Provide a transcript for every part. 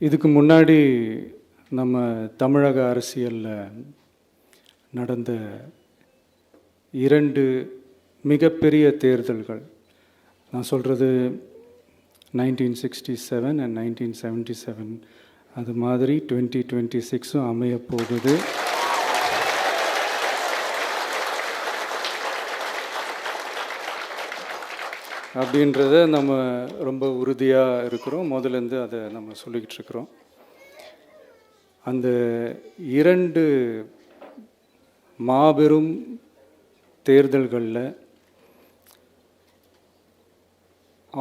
இதுக்கு முன்னாடி நம்ம தமிழக அரசியலில் நடந்த 2 மிகப்பெரிய தேர்தல்கள், நான் சொல்கிறது 1967 and 1977, அது மாதிரி 2026 அமைய போகுது. அப்படின்றத நம்ம ரொம்ப உறுதியாக இருக்கிறோம். முதலேருந்து அதை நம்ம சொல்லிக்கிட்டு இருக்கிறோம். அந்த 2 மாபெரும் தேர்தல்களில்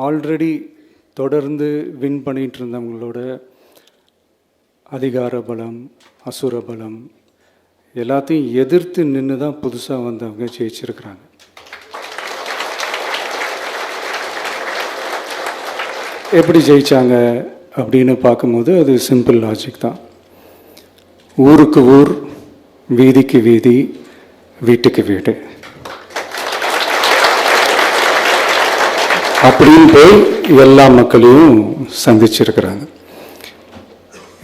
ஆல்ரெடி தொடர்ந்து வின் பண்ணிகிட்டு இருந்தவங்களோட அதிகார பலம், அசுர பலம் எல்லாத்தையும் எதிர்த்து நின்று தான் புதுசாக வந்தவங்க ஜெயிச்சிருக்கிறாங்க. எப்படி ஜெயித்தாங்க அப்படின்னு பார்க்கும்போது அது சிம்பிள் லாஜிக் தான். ஊருக்கு ஊர், வீதிக்கு வீதி, வீட்டுக்கு வீடு அப்படின்னு போய் எல்லா மக்களையும் சந்திச்சிருக்கிறாங்க.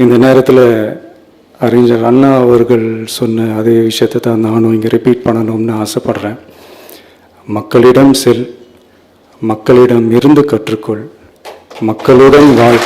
இந்த நேரத்தில் அறிஞர் அண்ணா அவர்கள் சொன்ன அதே விஷயத்தை தான் நானும் இங்கே ரிப்பீட் பண்ணணும்னு ஆசைப்படுறேன். மக்களிடம் செல், மக்களிடம் இருந்து கற்றுக்கொள், மக்களுடன் வாழ்.